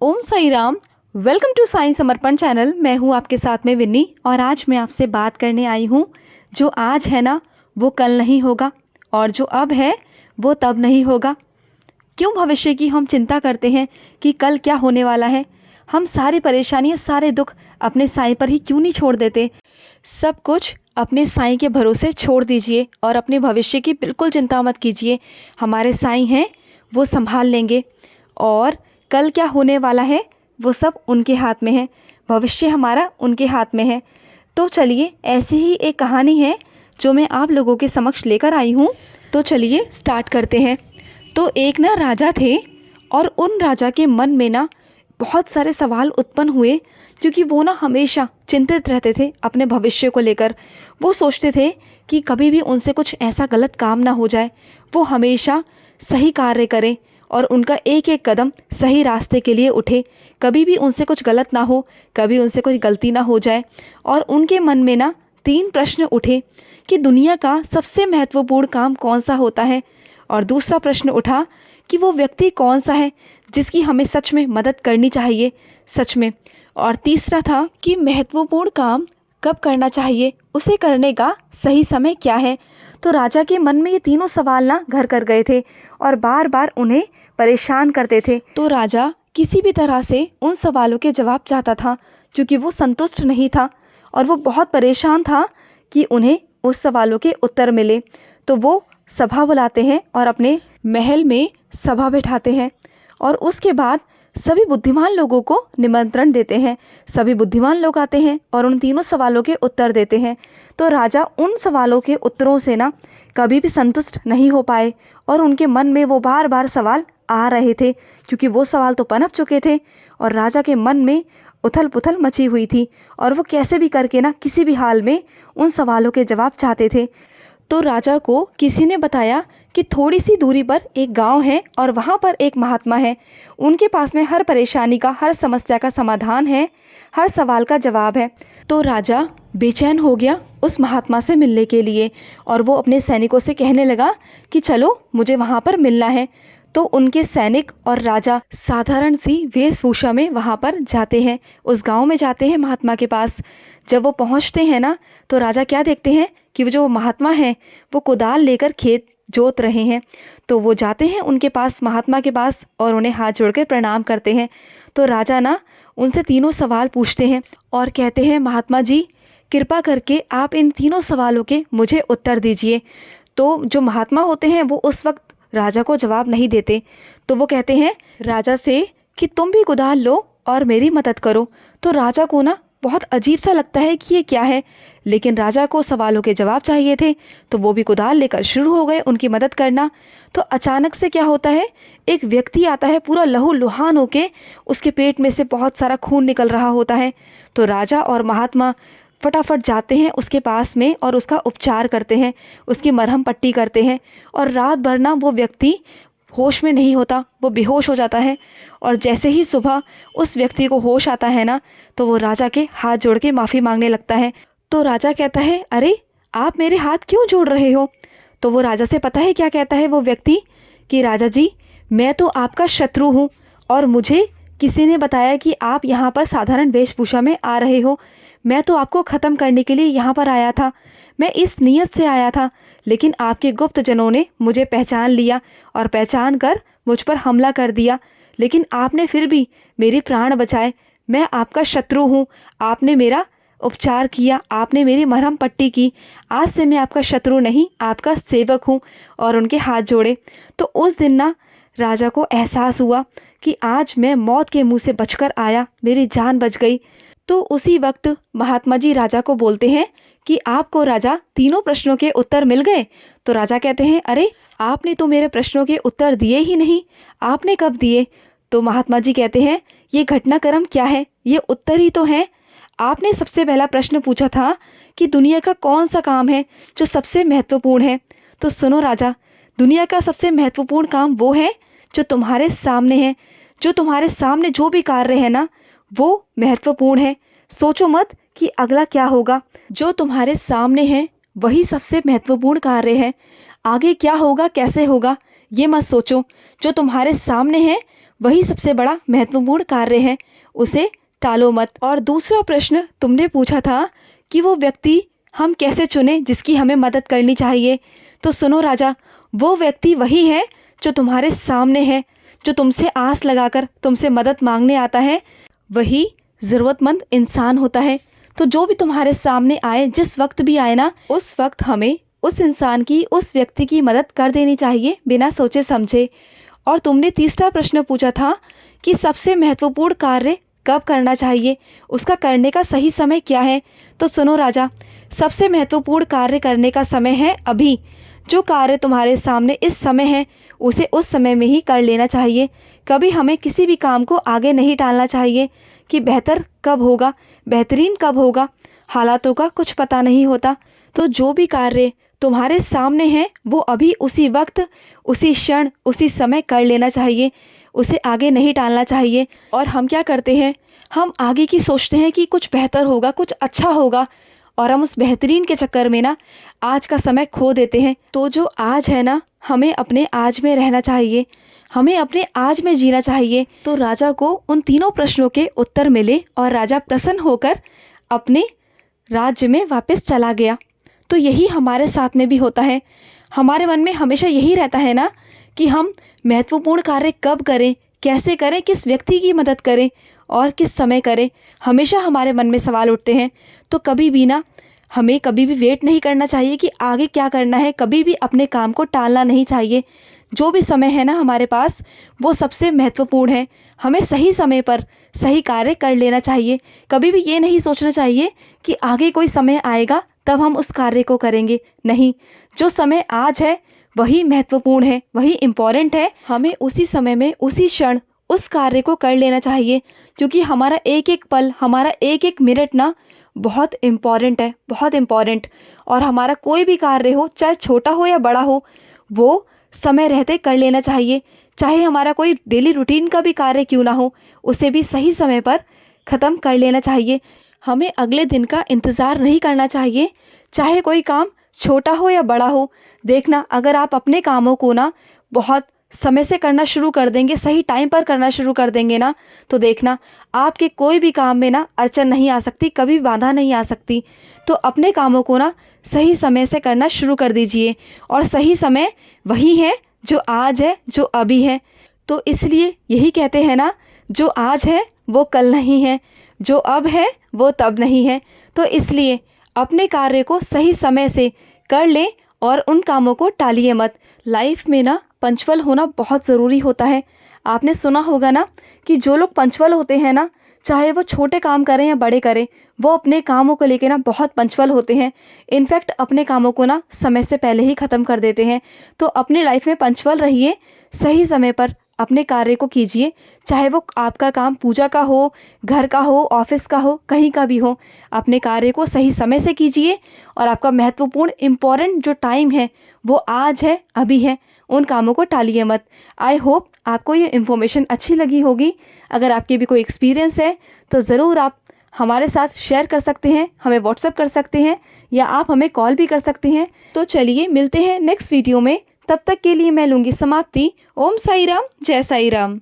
Om Sai Ram. Welcome to Sai Samarpan channel. मैं हूँ आपके साथ में विन्नी और आज मैं आपसे बात करने आई हूँ। जो आज है ना वो कल नहीं होगा और जो अब है वो तब नहीं होगा। क्यों भविष्य की हम चिंता करते हैं कि कल क्या होने वाला है। हम सारी परेशानियाँ सारे दुख अपने साईं पर ही क्यों नहीं छोड़ देते। सब कुछ अपने साईं के भरोसे छोड़ दीजिए और अपने भविष्य की बिल्कुल चिंता मत कीजिए। हमारे साईं हैं, वो संभाल लेंगे और कल क्या होने वाला है वो सब उनके हाथ में है। भविष्य हमारा उनके हाथ में है। तो चलिए, ऐसी ही एक कहानी है जो मैं आप लोगों के समक्ष लेकर आई हूँ। तो चलिए स्टार्ट करते हैं। तो एक ना राजा थे और उन राजा के मन में ना बहुत सारे सवाल उत्पन्न हुए, क्योंकि वो ना हमेशा चिंतित रहते थे अपने भविष्य को लेकर। वो सोचते थे कि कभी भी उनसे कुछ ऐसा गलत काम ना हो जाए। वो हमेशा सही कार्य करें और उनका एक एक कदम सही रास्ते के लिए उठे। कभी भी उनसे कुछ गलत ना हो, कभी उनसे कुछ गलती ना हो जाए। और उनके मन में ना 3 प्रश्न उठे कि दुनिया का सबसे महत्वपूर्ण काम कौन सा होता है। और दूसरा प्रश्न उठा कि वो व्यक्ति कौन सा है जिसकी हमें सच में मदद करनी चाहिए, सच में। और तीसरा था कि महत्वपूर्ण काम कब करना चाहिए, उसे करने का सही समय क्या है। तो राजा के मन में ये तीनों सवाल ना घर कर गए थे और बार बार उन्हें परेशान करते थे। तो राजा किसी भी तरह से उन सवालों के जवाब चाहता था, क्योंकि वो संतुष्ट नहीं था और वो बहुत परेशान था कि उन्हें उस सवालों के उत्तर मिले। तो वो सभा बुलाते हैं और अपने महल में सभा बिठाते हैं और उसके बाद सभी बुद्धिमान लोगों को निमंत्रण देते हैं। सभी बुद्धिमान लोग आते हैं और उन तीनों सवालों के उत्तर देते हैं। तो राजा उन सवालों के उत्तरों से ना कभी भी संतुष्ट नहीं हो पाए और उनके मन में वो बार बार सवाल आ रहे थे, क्योंकि वो सवाल तो पनप चुके थे और राजा के मन में उथल पुथल मची हुई थी और वो कैसे भी करके ना किसी भी हाल में उन सवालों के जवाब चाहते थे। तो राजा को किसी ने बताया कि थोड़ी सी दूरी पर एक गांव है और वहाँ पर एक महात्मा है। उनके पास में हर परेशानी का, हर समस्या का समाधान है, हर सवाल का जवाब है। तो राजा बेचैन हो गया उस महात्मा से मिलने के लिए और वो अपने सैनिकों से कहने लगा कि चलो, मुझे वहाँ पर मिलना है। तो उनके सैनिक और राजा साधारण सी वेशभूषा में वहाँ पर जाते हैं, उस गांव में जाते हैं महात्मा के पास। जब वो पहुँचते हैं ना, तो राजा क्या देखते हैं कि वो जो महात्मा हैं वो कुदाल लेकर खेत जोत रहे हैं। तो वो जाते हैं उनके पास, महात्मा के पास, और उन्हें हाथ जोड़कर प्रणाम करते हैं। तो राजा ना उनसे तीनों सवाल पूछते हैं और कहते हैं, महात्मा जी कृपा करके आप इन तीनों सवालों के मुझे उत्तर दीजिए। तो जो महात्मा होते हैं वो उस वक्त राजा को जवाब नहीं देते। तो वो कहते हैं राजा से कि तुम भी कुदाल लो और मेरी मदद करो। तो राजा को ना बहुत अजीब सा लगता है कि ये क्या है, लेकिन राजा को सवालों के जवाब चाहिए थे। तो वो भी कुदाल लेकर शुरू हो गए उनकी मदद करना। तो अचानक से क्या होता है, एक व्यक्ति आता है पूरा लहूलुहान होके, उसके पेट में से बहुत सारा खून निकल रहा होता है। तो राजा और महात्मा फटाफट जाते हैं उसके पास में और उसका उपचार करते हैं, उसकी मरहम पट्टी करते हैं। और रात भर ना वो व्यक्ति होश में नहीं होता, वो बेहोश हो जाता है। और जैसे ही सुबह उस व्यक्ति को होश आता है ना, तो वो राजा के हाथ जोड़ के माफ़ी मांगने लगता है। तो राजा कहता है, अरे आप मेरे हाथ क्यों जोड़ रहे हो। तो वो राजा से पता है क्या कहता है वो व्यक्ति कि राजा जी, मैं तो आपका शत्रु हूँ और मुझे किसी ने बताया कि आप यहाँ पर साधारण वेशभूषा में आ रहे हो। मैं तो आपको ख़त्म करने के लिए यहाँ पर आया था, मैं इस नीयत से आया था, लेकिन आपके गुप्त जनों ने मुझे पहचान लिया और पहचान कर मुझ पर हमला कर दिया। लेकिन आपने फिर भी मेरे प्राण बचाए। मैं आपका शत्रु हूँ, आपने मेरा उपचार किया, आपने मेरी मरहम पट्टी की। आज से मैं आपका शत्रु नहीं, आपका सेवक हूँ। और उनके हाथ जोड़े। तो उस दिन ना राजा को एहसास हुआ कि आज मैं मौत के मुंह से बचकर आया, मेरी जान बच गई। तो उसी वक्त महात्मा जी राजा को बोलते हैं कि आपको राजा तीनों प्रश्नों के उत्तर मिल गए। तो राजा कहते हैं, अरे आपने तो मेरे प्रश्नों के उत्तर दिए ही नहीं, आपने कब दिए। तो महात्मा जी कहते हैं, ये घटनाक्रम क्या है, ये उत्तर ही तो है। आपने सबसे पहला प्रश्न पूछा था कि दुनिया का कौन सा काम है जो सबसे महत्वपूर्ण है। तो सुनो राजा, दुनिया का सबसे महत्वपूर्ण काम वो है जो तुम्हारे सामने है। जो तुम्हारे सामने जो भी कार्य है ना, वो महत्वपूर्ण है। सोचो मत कि अगला क्या होगा। जो तुम्हारे सामने है वही सबसे महत्वपूर्ण कार्य है। आगे क्या होगा, कैसे होगा, ये मत सोचो। जो तुम्हारे सामने है वही सबसे बड़ा महत्वपूर्ण कार्य है, उसे टालो मत। और दूसरा प्रश्न तुमने पूछा था कि वो व्यक्ति हम कैसे चुने जिसकी हमें मदद करनी चाहिए। तो सुनो राजा, वो व्यक्ति वही है जो तुम्हारे सामने है, जो तुमसे आस लगाकर तुमसे मदद मांगने आता है, वही ज़रूरतमंद इंसान होता है। तो जो भी तुम्हारे सामने आए, जिस वक्त भी आए ना, उस वक्त हमें उस इंसान की, उस व्यक्ति की मदद कर देनी चाहिए बिना सोचे समझे। और तुमने तीसरा प्रश्न पूछा था कि सबसे महत्वपूर्ण कार्य कब करना चाहिए, उसका करने का सही समय क्या है। तो सुनो राजा, सबसे महत्वपूर्ण कार्य करने का समय है अभी। जो कार्य तुम्हारे सामने इस समय है, उसे उस समय में ही कर लेना चाहिए। कभी हमें किसी भी काम को आगे नहीं टालना चाहिए कि बेहतर कब होगा, बेहतरीन कब होगा, हालातों का कुछ पता नहीं होता। तो जो भी कार्य तुम्हारे सामने है, वो अभी उसी वक्त, उसी क्षण, उसी समय कर लेना चाहिए, उसे आगे नहीं टालना चाहिए। और हम क्या करते हैं, हम आगे की सोचते हैं कि कुछ बेहतर होगा, कुछ अच्छा होगा, और हम उस बेहतरीन के चक्कर में ना आज का समय खो देते हैं। तो जो आज है ना, हमें अपने आज में रहना चाहिए, हमें अपने आज में जीना चाहिए। तो राजा को उन तीनों प्रश्नों के उत्तर मिले और राजा प्रसन्न होकर अपने राज्य में वापस चला गया। तो यही हमारे साथ में भी होता है। हमारे मन में हमेशा यही रहता है ना कि हम महत्वपूर्ण कार्य कब करें, कैसे करें, किस व्यक्ति की मदद करें और किस समय करें। हमेशा हमारे मन में सवाल उठते हैं। तो कभी भी ना, हमें कभी भी वेट नहीं करना चाहिए कि आगे क्या करना है, कभी भी अपने काम को टालना नहीं चाहिए। जो भी समय है ना हमारे पास, वो सबसे महत्वपूर्ण है। हमें सही समय पर सही कार्य कर लेना चाहिए। कभी भी ये नहीं सोचना चाहिए कि आगे कोई समय आएगा तब हम उस कार्य को करेंगे। नहीं, जो समय आज है वही महत्वपूर्ण है, वही इम्पॉर्टेंट है। हमें उसी समय में, उसी क्षण उस कार्य को कर लेना चाहिए, क्योंकि हमारा एक एक पल, हमारा एक एक मिनट ना बहुत इम्पॉर्टेंट है, बहुत इम्पॉर्टेंट। और हमारा कोई भी कार्य हो, चाहे छोटा हो या बड़ा हो, वो समय रहते कर लेना चाहिए। चाहे हमारा कोई डेली रूटीन का भी कार्य क्यों ना हो, उसे भी सही समय पर ख़त्म कर लेना चाहिए। हमें अगले दिन का इंतज़ार नहीं करना चाहिए, चाहे कोई काम छोटा हो या बड़ा हो। देखना, अगर आप अपने कामों को ना बहुत समय से करना शुरू कर देंगे, सही टाइम पर करना शुरू कर देंगे ना, तो देखना आपके कोई भी काम में ना अड़चन नहीं आ सकती, कभी बाधा नहीं आ सकती। तो अपने कामों को ना सही समय से करना शुरू कर दीजिए। और सही समय वही है जो आज है, जो अभी है। तो इसलिए यही कहते हैं ना, जो आज है वो कल नहीं है, जो अब है वो तब नहीं है। तो इसलिए अपने कार्य को सही समय से कर लें और उन कामों को टालिए मत। लाइफ में ना पंक्चुअल होना बहुत ज़रूरी होता है। आपने सुना होगा ना कि जो लोग पंक्चुअल होते हैं ना, चाहे वो छोटे काम करें या बड़े करें, वो अपने कामों को लेकर ना बहुत पंक्चुअल होते हैं। इनफैक्ट अपने कामों को ना समय से पहले ही ख़त्म कर देते हैं। तो अपनी लाइफ में पंक्चुअल रहिए, सही समय पर अपने कार्य को कीजिए, चाहे वो आपका काम पूजा का हो, घर का हो, ऑफिस का हो, कहीं का भी हो। अपने कार्य को सही समय से कीजिए और आपका महत्वपूर्ण इम्पॉर्टेंट जो टाइम है वो आज है, अभी है। उन कामों को टालिए मत। आई होप आपको ये इन्फॉर्मेशन अच्छी लगी होगी। अगर आपके भी कोई एक्सपीरियंस है तो ज़रूर आप हमारे साथ शेयर कर सकते हैं, हमें व्हाट्सएप कर सकते हैं, या आप हमें कॉल भी कर सकते हैं। तो चलिए मिलते हैं नेक्स्ट वीडियो में। तब तक के लिए मैं लूँगी समाप्ति। ओम साई राम, जय साई राम।